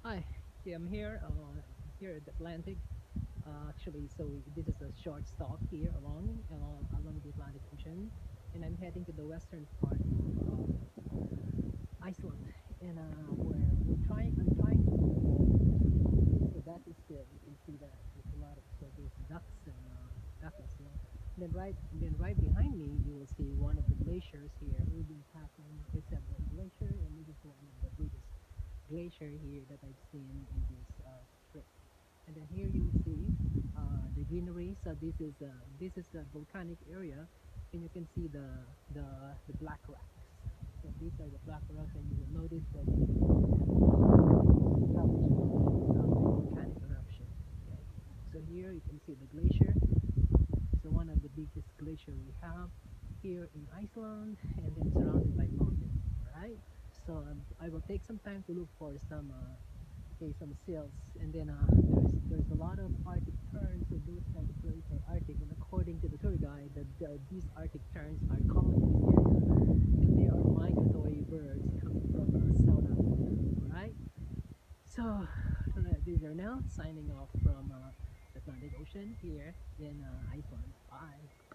Hi, yeah, I'm here at the Atlantic. Actually, so this is a short stop here along the Atlantic Ocean, and I'm heading to the western part of Iceland, and I'm trying to so that is still you can see that there's a lot of so there's ducks and ducks as well. And then right behind me, you will see one of the glaciers here. We've been passing several glacier, and this is one of the biggest glacier here that I've seen in this trip. And then here you will see the greenery. So this is a volcanic area, and you can see the the black rocks. So these are the black rocks, and you will notice that this is eruption, volcanic eruption. Okay, so here you can see the glacier. It's one of the biggest glacier we have here in Iceland, and then surrounded by mountains. Right. So I will take some time to look for some seals, and then there's a lot of Arctic terns. So those kind of birds are Arctic, and according to the tour guide, these Arctic terns are common in this area, and they are migratory birds coming from South Africa. Right. So these are now signing off from the Atlantic Ocean here in Iceland. Bye.